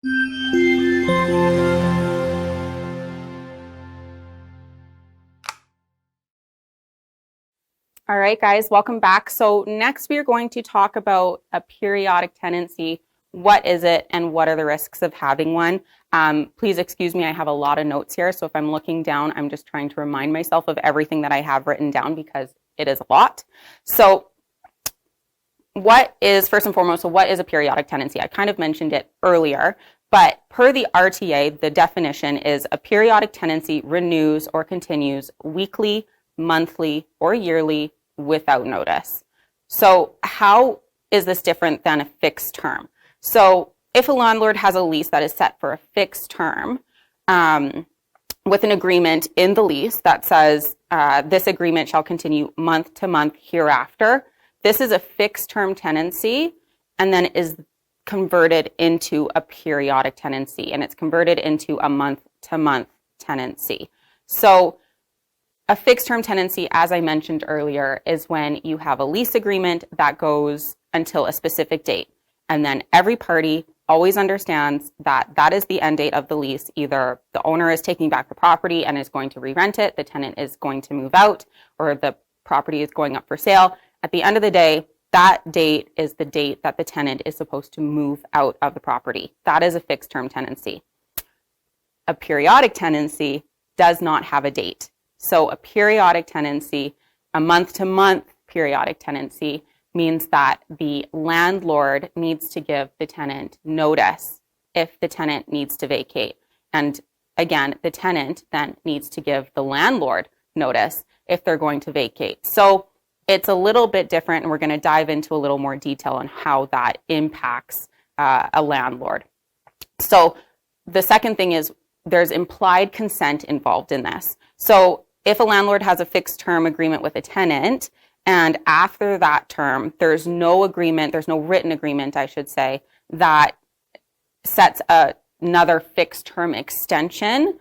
All right, guys, welcome back. So next we are going to talk about a periodic tenancy. What is it and what are the risks of having one? Please excuse me, I have a lot of notes here. So if I'm looking down, I'm just trying to remind myself of everything that I have written down because it is a lot. So first and foremost, what is a periodic tenancy? I kind of mentioned it earlier, but per the RTA, the definition is a periodic tenancy renews or continues weekly, monthly, or yearly without notice. So how is this different than a fixed term? So if a landlord has a lease that is set for a fixed term with an agreement in the lease that says this agreement shall continue month to month hereafter, this is a fixed term tenancy and then is converted into a periodic tenancy, and it's converted into a month to month tenancy. So a fixed term tenancy, as I mentioned earlier, is when you have a lease agreement that goes until a specific date. And then every party always understands that that is the end date of the lease. Either the owner is taking back the property and is going to re-rent it, the tenant is going to move out, or the property is going up for sale. At the end of the day, that date is the date that the tenant is supposed to move out of the property. That is a fixed term tenancy. A periodic tenancy does not have a date. So a periodic tenancy, a month-to-month periodic tenancy, means that the landlord needs to give the tenant notice if the tenant needs to vacate. And again, the tenant then needs to give the landlord notice if they're going to vacate. So it's a little bit different, and we're going to dive into a little more detail on how that impacts a landlord. So the second thing is there's implied consent involved in this. So if a landlord has a fixed term agreement with a tenant, and after that term, there's no agreement, there's no written agreement, I should say, that sets another fixed term extension,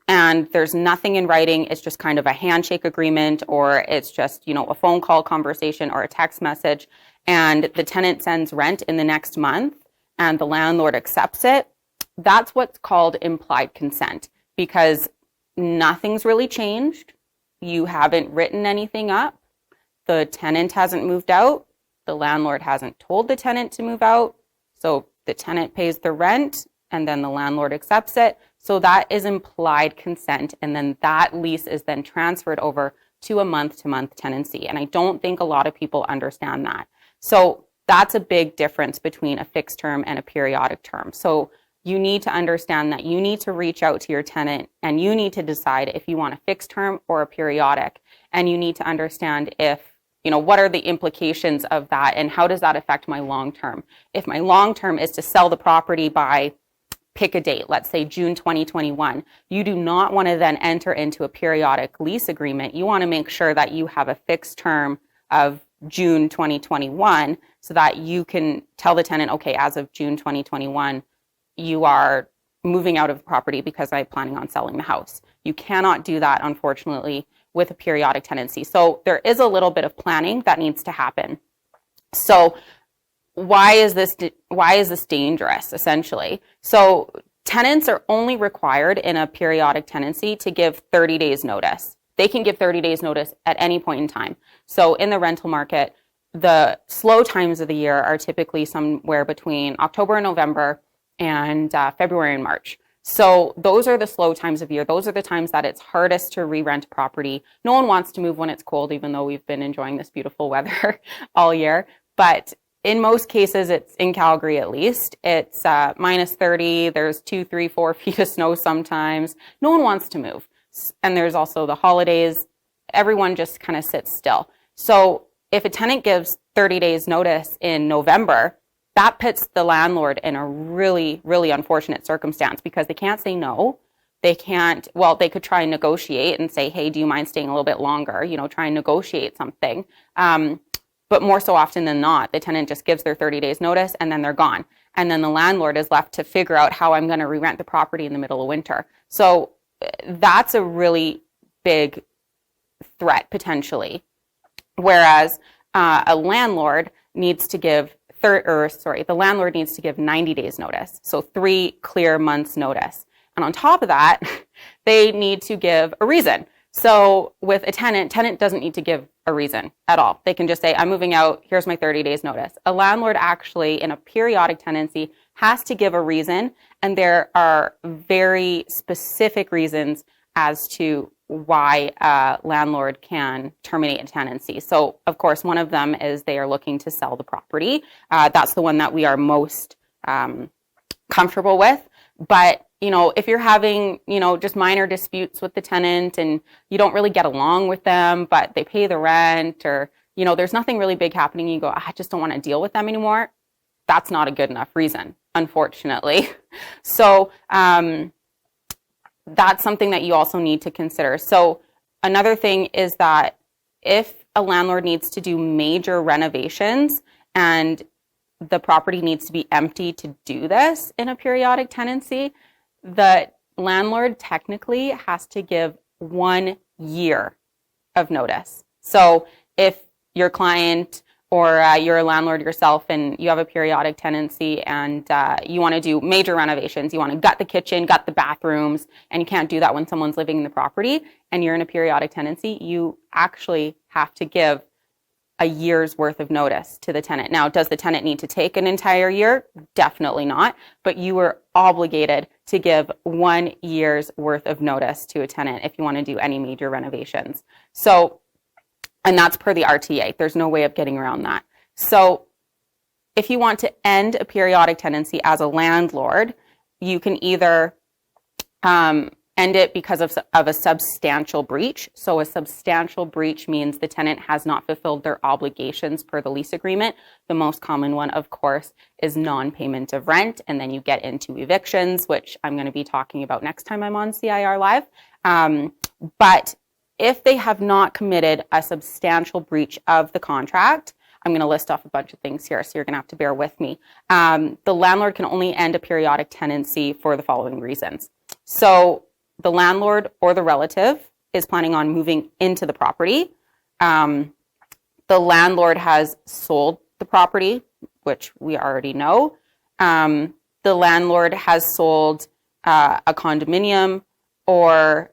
and there's nothing in writing, it's just kind of a handshake agreement, or it's just, a phone call conversation or a text message, and the tenant sends rent in the next month, and the landlord accepts it, that's what's called implied consent, because nothing's really changed. You haven't written anything up. The tenant hasn't moved out. The landlord hasn't told the tenant to move out. So the tenant pays the rent and then the landlord accepts it. So that is implied consent. And then that lease is then transferred over to a month-to-month tenancy. And I don't think a lot of people understand that. So that's a big difference between a fixed term and a periodic term. So you need to understand that you need to reach out to your tenant and you need to decide if you want a fixed term or a periodic. And you need to understand what are the implications of that and how does that affect my long term? If my long term is to sell the property by pick a date, let's say June 2021, you do not want to then enter into a periodic lease agreement. You want to make sure that you have a fixed term of June 2021 so that you can tell the tenant, okay, as of June 2021, you are moving out of the property because I'm planning on selling the house. You cannot do that, unfortunately, with a periodic tenancy. So there is a little bit of planning that needs to happen. So why is this dangerous, essentially? So tenants are only required in a periodic tenancy to give 30 days notice. They can give 30 days notice at any point in time. So in the rental market, the slow times of the year are typically somewhere between October and November and February and March. So those are the slow times of year. Those are the times that it's hardest to re-rent property. No one wants to move when it's cold, even though we've been enjoying this beautiful weather all year. But in most cases, it's in Calgary at least, it's minus 30. There's 2, 3, 4 feet of snow sometimes. No one wants to move. And there's also the holidays. Everyone just kind of sits still. So if a tenant gives 30 days notice in November, that puts the landlord in a really, really unfortunate circumstance because they can't say no. They could try and negotiate and say, hey, do you mind staying a little bit longer? Try and negotiate something. But more so often than not, the tenant just gives their 30 days notice and then they're gone. And then the landlord is left to figure out how I'm going to re-rent the property in the middle of winter. So that's a really big threat potentially. Whereas a landlord needs to give the landlord needs to give 90 days notice. So 3 clear months notice. And on top of that, they need to give a reason. So with a tenant doesn't need to give a reason at all. They can just say, I'm moving out, here's my 30 days notice. A landlord actually, in a periodic tenancy, has to give a reason, and there are very specific reasons as to why a landlord can terminate a tenancy. So, of course, one of them is they are looking to sell the property. That's the one that we are most comfortable with. But, if you're having, just minor disputes with the tenant and you don't really get along with them, but they pay the rent, or, there's nothing really big happening, you go, I just don't want to deal with them anymore. That's not a good enough reason, unfortunately. So, that's something that you also need to consider. So another thing is that if a landlord needs to do major renovations and the property needs to be empty to do this in a periodic tenancy, the landlord technically has to give 1 year of notice. So if your client or you're a landlord yourself and you have a periodic tenancy and you want to do major renovations, you want to gut the kitchen, gut the bathrooms, and you can't do that when someone's living in the property and you're in a periodic tenancy, you actually have to give a year's worth of notice to the tenant. Now, does the tenant need to take an entire year? Definitely not. But you are obligated to give 1 year's worth of notice to a tenant if you want to do any major renovations. So, and that's per the RTA. There's no way of getting around that. So if you want to end a periodic tenancy as a landlord, you can either end it because of a substantial breach. So a substantial breach means the tenant has not fulfilled their obligations per the lease agreement. The most common one, of course, is non-payment of rent. And then you get into evictions, which I'm going to be talking about next time I'm on CIR Live. But if they have not committed a substantial breach of the contract, I'm going to list off a bunch of things here, so you're going to have to bear with me. The landlord can only end a periodic tenancy for the following reasons. So the landlord or the relative is planning on moving into the property. The landlord has sold the property, which we already know. The landlord has sold a condominium or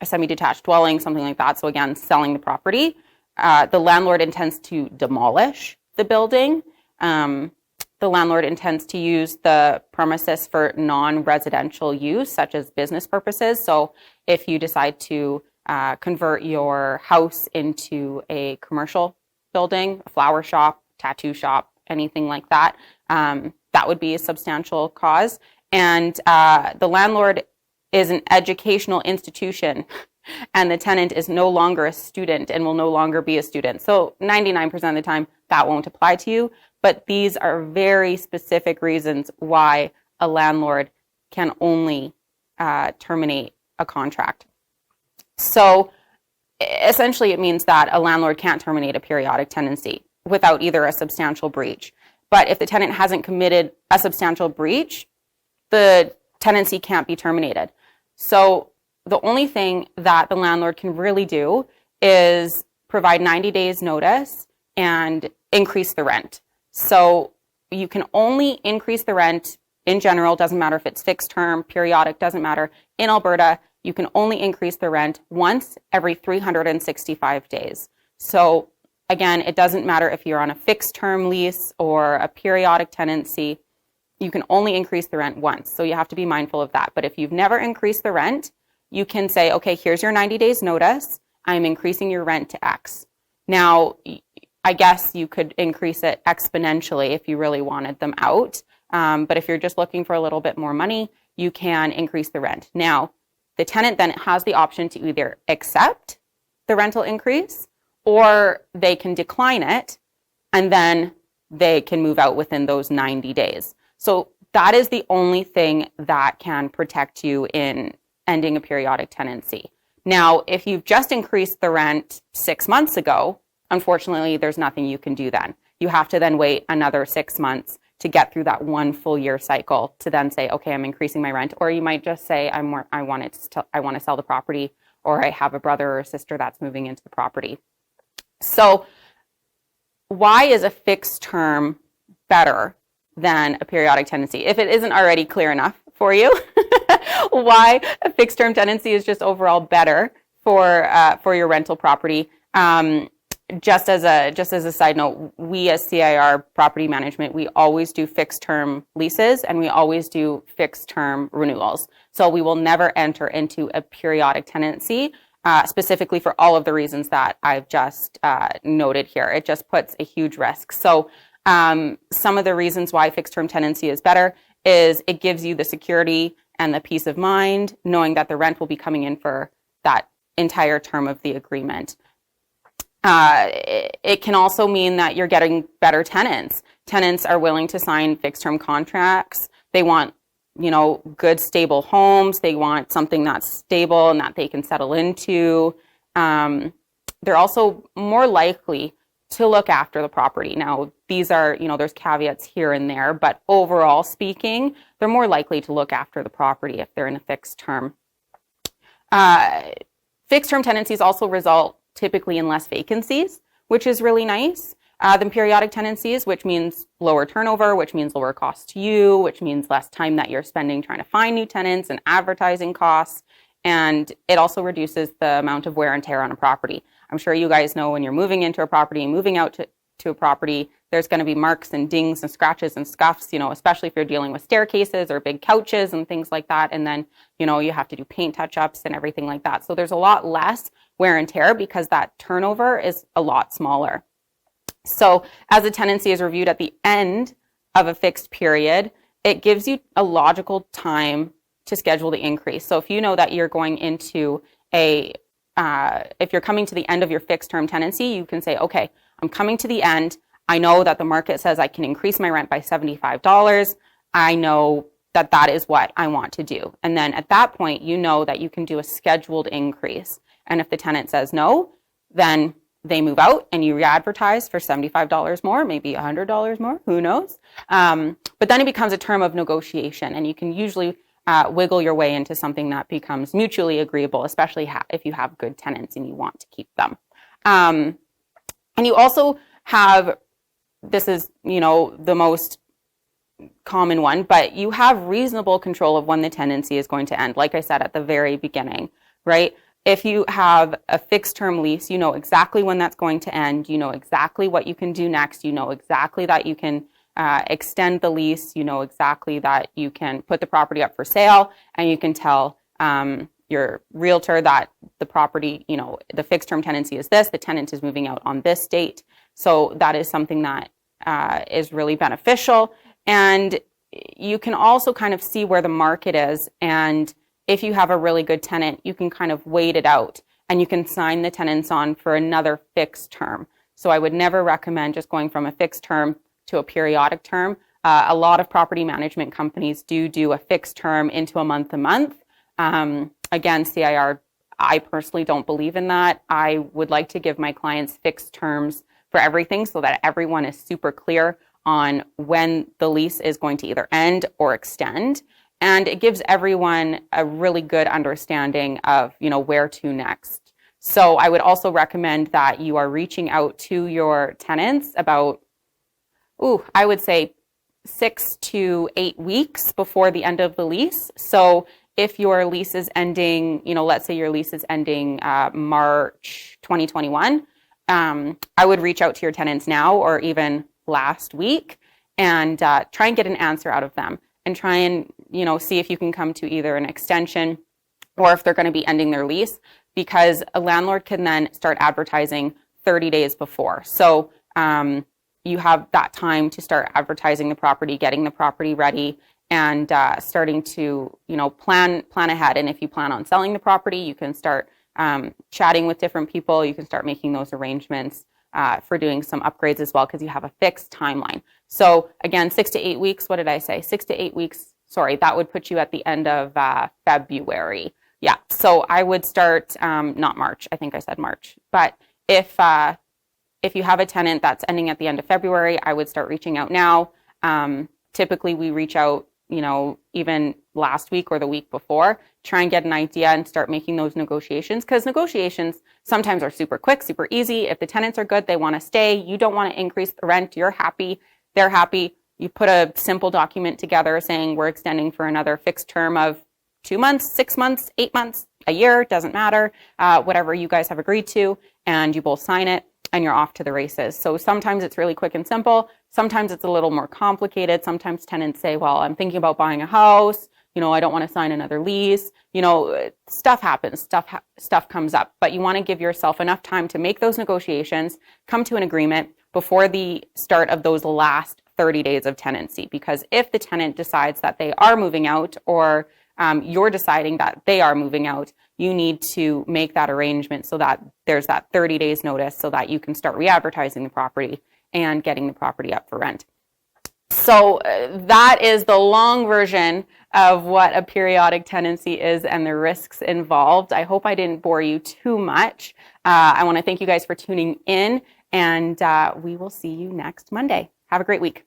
a semi-detached dwelling, something like that. So again, selling the property. The landlord intends to demolish the building. The landlord intends to use the premises for non-residential use, such as business purposes. So if you decide to convert your house into a commercial building, a flower shop, tattoo shop, anything like that, that would be a substantial cause. And the landlord is an educational institution and the tenant is no longer a student and will no longer be a student. So 99% of the time that won't apply to you, but these are very specific reasons why a landlord can only terminate a contract. So essentially it means that a landlord can't terminate a periodic tenancy without either a substantial breach. But if the tenant hasn't committed a substantial breach, the tenancy can't be terminated. So the only thing that the landlord can really do is provide 90 days notice and increase the rent. So you can only increase the rent in general, doesn't matter if it's fixed term, periodic, doesn't matter. In Alberta, you can only increase the rent once every 365 days. So again, it doesn't matter if you're on a fixed term lease or a periodic tenancy, you can only increase the rent once. So you have to be mindful of that. But if you've never increased the rent, you can say, okay, here's your 90 days notice. I'm increasing your rent to X. Now, I guess you could increase it exponentially if you really wanted them out. But if you're just looking for a little bit more money, you can increase the rent. Now, the tenant then has the option to either accept the rental increase or they can decline it and then they can move out within those 90 days. So that is the only thing that can protect you in ending a periodic tenancy. Now, if you've just increased the rent 6 months ago, unfortunately, there's nothing you can do then. You have to then wait another 6 months to get through that 1 full year cycle to then say, okay, I'm increasing my rent. Or you might just say, I want to sell the property, or I have a brother or a sister that's moving into the property. So why is a fixed term better than a periodic tenancy. If it isn't already clear enough for you, why a fixed term tenancy is just overall better for your rental property. Just as a side note, we as CIR Property Management, we always do fixed term leases and we always do fixed term renewals. So we will never enter into a periodic tenancy, specifically for all of the reasons that I've just noted here. It just puts a huge risk. So some of the reasons why fixed term tenancy is better is it gives you the security and the peace of mind knowing that the rent will be coming in for that entire term of the agreement. It can also mean that you're getting better tenants. Tenants are willing to sign fixed term contracts. They want, good, stable homes. They want something that's stable and that they can settle into. They're also more likely to look after the property. Now, these are, there's caveats here and there, but overall speaking, they're more likely to look after the property if they're in a fixed term. Fixed term tenancies also result typically in less vacancies, which is really nice, than periodic tenancies, which means lower turnover, which means lower cost to you, which means less time that you're spending trying to find new tenants and advertising costs. And it also reduces the amount of wear and tear on a property. I'm sure you guys know when you're moving into a property, moving out to a property, there's going to be marks and dings and scratches and scuffs, especially if you're dealing with staircases or big couches and things like that. And then, you have to do paint touch-ups and everything like that. So there's a lot less wear and tear because that turnover is a lot smaller. So as a tenancy is reviewed at the end of a fixed period, it gives you a logical time to schedule the increase. So if you know that you're going into if you're coming to the end of your fixed term tenancy, you can say, okay, I'm coming to the end. I know that the market says I can increase my rent by $75. I know that that is what I want to do. And then at that point, you know that you can do a scheduled increase. And if the tenant says no, then they move out and you re-advertise for $75 more, maybe $100 more, who knows? But then it becomes a term of negotiation and you can usually wiggle your way into something that becomes mutually agreeable, especially if you have good tenants and you want to keep them. And you also have, this is, the most common one, but you have reasonable control of when the tenancy is going to end. Like I said at the very beginning, right? If you have a fixed term lease, you know exactly when that's going to end. You know exactly what you can do next. You know exactly that you can extend the lease. You know exactly that you can put the property up for sale and you can tell your realtor that the property, the fixed term tenancy is this, the tenant is moving out on this date. So that is something that is really beneficial. And you can also kind of see where the market is. And if you have a really good tenant, you can kind of wait it out and you can sign the tenants on for another fixed term. So I would never recommend just going from a fixed term to a periodic term. A lot of property management companies do a fixed term into a month-to-month. Again, CIR, I personally don't believe in that. I would like to give my clients fixed terms for everything so that everyone is super clear on when the lease is going to either end or extend. And it gives everyone a really good understanding of, where to next. So I would also recommend that you are reaching out to your tenants about, I would say 6 to 8 weeks before the end of the lease. So if your lease is ending, let's say your lease is ending March 2021, I would reach out to your tenants now or even last week and try and get an answer out of them and try and, see if you can come to either an extension or if they're going to be ending their lease, because a landlord can then start advertising 30 days before. So you have that time to start advertising the property, getting the property ready, and starting to, plan ahead. And if you plan on selling the property, you can start chatting with different people. You can start making those arrangements for doing some upgrades as well, because you have a fixed timeline. So again, 6 to 8 weeks. What did I say? 6 to 8 weeks. Sorry, that would put you at the end of February. Yeah. So I would start, not March. I think I said March. But if you have a tenant that's ending at the end of February, I would start reaching out now. Typically we reach out, even last week or the week before, try and get an idea and start making those negotiations, because negotiations sometimes are super quick, super easy. If the tenants are good, they want to stay, you don't want to increase the rent, you're happy, they're happy. You put a simple document together saying we're extending for another fixed term of 2 months, 6 months, 8 months, a year, doesn't matter, whatever you guys have agreed to, and you both sign it, and you're off to the races. So sometimes it's really quick and simple. Sometimes it's a little more complicated. Sometimes tenants say, well, I'm thinking about buying a house. I don't want to sign another lease. Stuff happens, stuff comes up, but you want to give yourself enough time to make those negotiations, come to an agreement before the start of those last 30 days of tenancy. Because if the tenant decides that they are moving out, or you're deciding that they are moving out, you need to make that arrangement so that there's that 30 days notice so that you can start re-advertising the property and getting the property up for rent. So that is the long version of what a periodic tenancy is and the risks involved. I hope I didn't bore you too much. I want to thank you guys for tuning in, and we will see you next Monday. Have a great week.